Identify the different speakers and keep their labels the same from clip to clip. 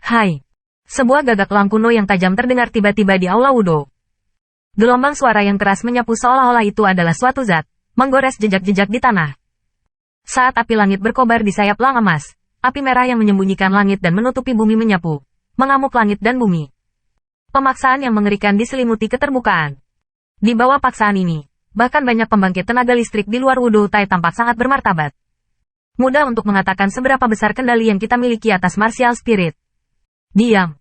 Speaker 1: Hai. Sebuah gagak elang kuno yang tajam terdengar tiba-tiba di aula Wudo. Gelombang suara yang keras menyapu seolah-olah itu adalah suatu zat, menggores jejak-jejak di tanah. Saat api langit berkobar di sayap elang emas, api merah yang menyembunyikan langit dan menutupi bumi menyapu, mengamuk langit dan bumi. Pemaksaan yang mengerikan diselimuti keterbukaan. Di bawah paksaan ini, bahkan banyak pembangkit tenaga listrik di luar Wudo Tai tampak sangat bermartabat. Mudah untuk mengatakan seberapa besar kendali yang kita miliki atas martial spirit. Diam.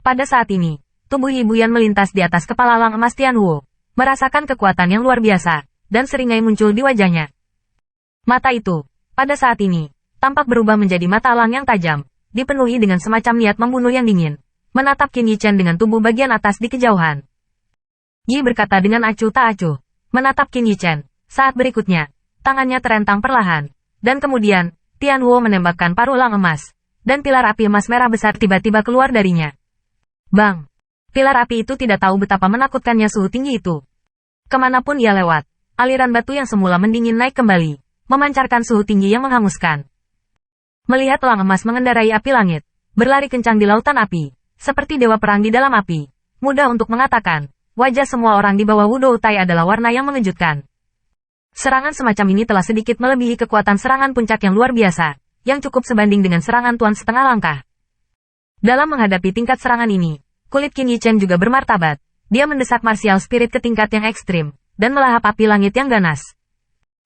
Speaker 1: Pada saat ini, tubuh Yi Buyan melintas di atas kepala elang emas Tianhuo, merasakan kekuatan yang luar biasa, dan seringai muncul di wajahnya. Mata itu, pada saat ini, tampak berubah menjadi mata elang yang tajam, dipenuhi dengan semacam niat membunuh yang dingin, menatap Qin Yichen dengan tubuh bagian atas di kejauhan. Yi berkata dengan acuh tak acuh, menatap Qin Yichen. Saat berikutnya, tangannya terentang perlahan, dan kemudian, Tianhuo menembakkan paruh elang emas, dan pilar api emas merah besar tiba-tiba keluar darinya. Bang! Pilar api itu tidak tahu betapa menakutkannya suhu tinggi itu. Kemanapun ia lewat, aliran batu yang semula mendingin naik kembali, memancarkan suhu tinggi yang menghanguskan. Melihat elang emas mengendarai api langit, berlari kencang di lautan api, seperti dewa perang di dalam api, mudah untuk mengatakan, wajah semua orang di bawah Wudo Tai adalah warna yang mengejutkan. Serangan semacam ini telah sedikit melebihi kekuatan serangan puncak yang luar biasa, yang cukup sebanding dengan serangan tuan setengah langkah. Dalam menghadapi tingkat serangan ini, kulit Qin Yichen juga bermartabat. Dia mendesak martial spirit ke tingkat yang ekstrim, dan melahap api langit yang ganas.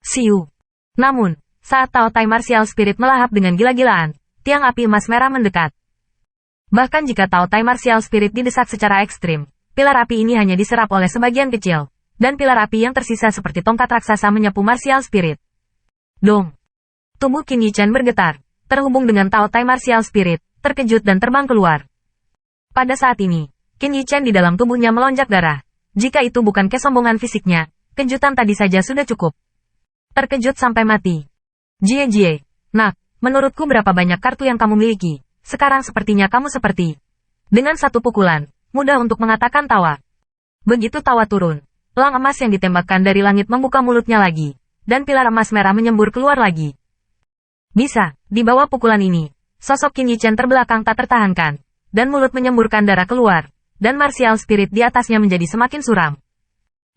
Speaker 1: Siu. Namun, saat Tao Tai martial spirit melahap dengan gila-gilaan, tiang api emas merah mendekat. Bahkan jika Tao Tai martial spirit didesak secara ekstrim, pilar api ini hanya diserap oleh sebagian kecil, dan pilar api yang tersisa seperti tongkat raksasa menyapu martial spirit. Dong. Tubuh Qin Yichen bergetar, terhubung dengan Tao Tai martial spirit, terkejut dan terbang keluar. Pada saat ini, Qin Yichen di dalam tubuhnya melonjak darah. Jika itu bukan kesombongan fisiknya, kejutan tadi saja sudah cukup. Terkejut sampai mati. Jie, nak, menurutku berapa banyak kartu yang kamu miliki, sekarang sepertinya kamu seperti. Dengan satu pukulan, mudah untuk mengatakan tawa. Begitu tawa turun, elang emas yang ditembakkan dari langit membuka mulutnya lagi, dan pilar emas merah menyembur keluar lagi. Bisa, di bawah pukulan ini, sosok Qin Yichen terbelakang tak tertahankan, dan mulut menyemburkan darah keluar, dan martial spirit di atasnya menjadi semakin suram.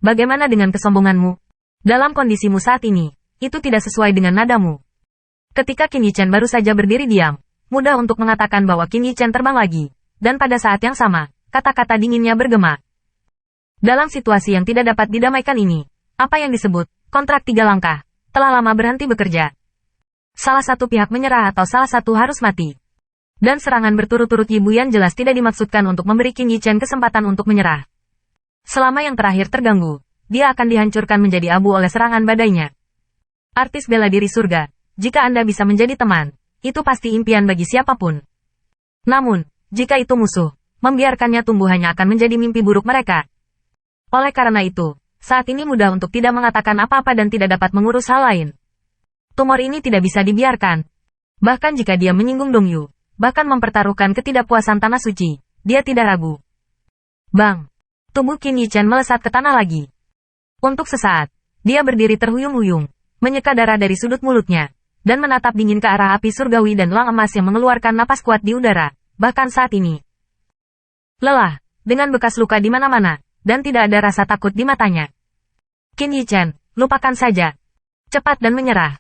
Speaker 1: Bagaimana dengan kesombonganmu? Dalam kondisimu saat ini, itu tidak sesuai dengan nadamu. Ketika Qin Yichen baru saja berdiri diam, mudah untuk mengatakan bahwa Qin Yichen terbang lagi, dan pada saat yang sama, kata-kata dinginnya bergema. Dalam situasi yang tidak dapat didamaikan ini, apa yang disebut kontrak 3 langkah, telah lama berhenti bekerja. Salah satu pihak menyerah atau salah satu harus mati. Dan serangan berturut-turut Yi Buyan jelas tidak dimaksudkan untuk memberi Qin Yichen kesempatan untuk menyerah. Selama yang terakhir terganggu, dia akan dihancurkan menjadi abu oleh serangan badainya. Artis bela diri surga, jika Anda bisa menjadi teman, itu pasti impian bagi siapapun. Namun, jika itu musuh, membiarkannya tumbuh hanya akan menjadi mimpi buruk mereka. Oleh karena itu, saat ini mudah untuk tidak mengatakan apa-apa dan tidak dapat mengurus hal lain. Tumor ini tidak bisa dibiarkan. Bahkan jika dia menyinggung Dongyu, bahkan mempertaruhkan ketidakpuasan tanah suci, dia tidak ragu. Bang! Tubuh Qin Yichen melesat ke tanah lagi. Untuk sesaat, dia berdiri terhuyung-huyung, menyeka darah dari sudut mulutnya, dan menatap dingin ke arah api surgawi dan elang emas yang mengeluarkan napas kuat di udara, bahkan saat ini. Lelah, dengan bekas luka di mana-mana, dan tidak ada rasa takut di matanya. Qin Yichen, lupakan saja. Cepat dan menyerah.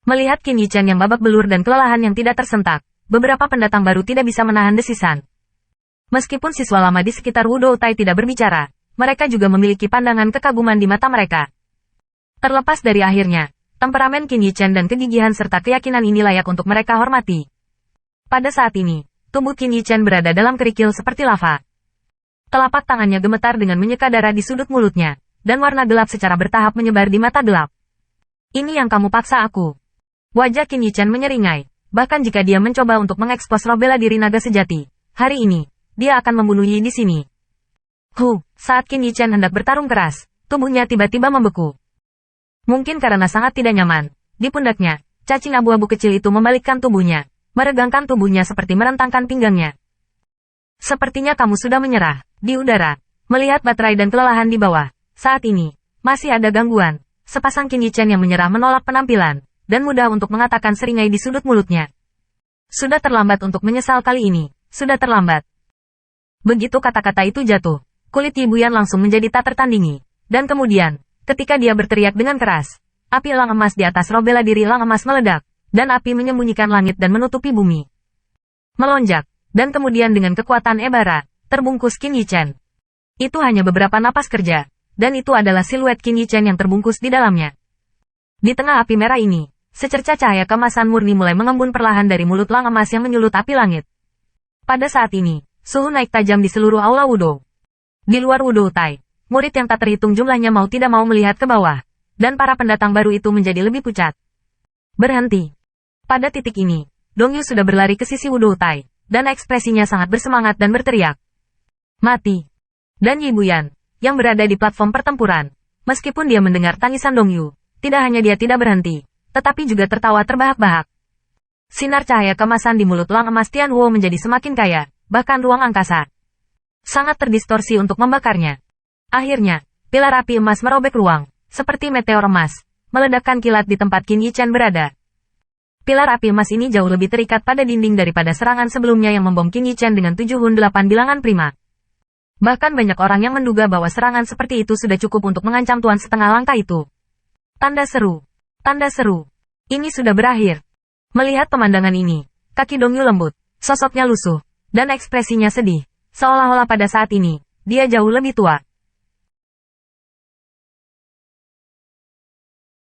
Speaker 1: Melihat Qin Yichen yang babak belur dan kelelahan yang tidak tersentak, beberapa pendatang baru tidak bisa menahan desisan. Meskipun siswa lama di sekitar Wudo Tai tidak berbicara, mereka juga memiliki pandangan kekaguman di mata mereka. Terlepas dari akhirnya, temperamen Qin Yichen dan kegigihan serta keyakinan ini layak untuk mereka hormati. Pada saat ini, tubuh Qin Yichen berada dalam kerikil seperti lava. Telapak tangannya gemetar dengan menyeka darah di sudut mulutnya, dan warna gelap secara bertahap menyebar di mata gelap. Ini yang kamu paksa aku. Wajah Qin Yichen menyeringai, bahkan jika dia mencoba untuk mengekspos roh bela diri naga sejati, hari ini, dia akan membunuh Yi di sini. Saat Qin Yichen hendak bertarung keras, tubuhnya tiba-tiba membeku. Mungkin karena sangat tidak nyaman, di pundaknya, cacing abu-abu kecil itu membalikkan tubuhnya, meregangkan tubuhnya seperti merentangkan pinggangnya. Sepertinya kamu sudah menyerah, di udara, melihat baterai dan kelelahan di bawah. Saat ini, masih ada gangguan. Sepasang Qin Yichen yang menyerah menolak penampilan, dan mudah untuk mengatakan seringai di sudut mulutnya. Sudah terlambat untuk menyesal kali ini, sudah terlambat. Begitu kata-kata itu jatuh, kulit Yi Buyan langsung menjadi tak tertandingi. Dan kemudian, ketika dia berteriak dengan keras, api elang emas di atas roh bela diri elang emas meledak, dan api menyembunyikan langit dan menutupi bumi. Melonjak, dan kemudian dengan kekuatan Ebara, terbungkus Qin Yi Chen. Itu hanya beberapa napas kerja, dan itu adalah siluet Qin Yi Chen yang terbungkus di dalamnya. Di tengah api merah ini, secercah cahaya kemasan murni mulai mengembun perlahan dari mulut elang emas yang menyulut api langit. Pada saat ini, suhu naik tajam di seluruh aula Wudou. Di luar Wudou Tai, murid yang tak terhitung jumlahnya mau tidak mau melihat ke bawah, dan para pendatang baru itu menjadi lebih pucat. Berhenti. Pada titik ini, Dongyu sudah berlari ke sisi Wudou Tai, dan ekspresinya sangat bersemangat dan berteriak. Mati. Dan Yi Buyan, yang berada di platform pertempuran, meskipun dia mendengar tangisan Dongyu, tidak hanya dia tidak berhenti, tetapi juga tertawa terbahak-bahak. Sinar cahaya kemasan di mulut elang emas Tianhuo menjadi semakin kaya, bahkan ruang angkasa sangat terdistorsi untuk membakarnya. Akhirnya, pilar api emas merobek ruang, seperti meteor emas, meledakkan kilat di tempat Qin Yi Chen berada. Pilar api emas ini jauh lebih terikat pada dinding daripada serangan sebelumnya yang membom Qin Yi Chen dengan 7 Hun 8 bilangan prima. Bahkan banyak orang yang menduga bahwa serangan seperti itu sudah cukup untuk mengancam tuan setengah langkah itu. Tanda seru. Tanda seru. Ini sudah berakhir. Melihat pemandangan ini, kaki Dongyu lembut, sosoknya lusuh, dan ekspresinya sedih, seolah-olah pada saat ini, dia jauh lebih tua.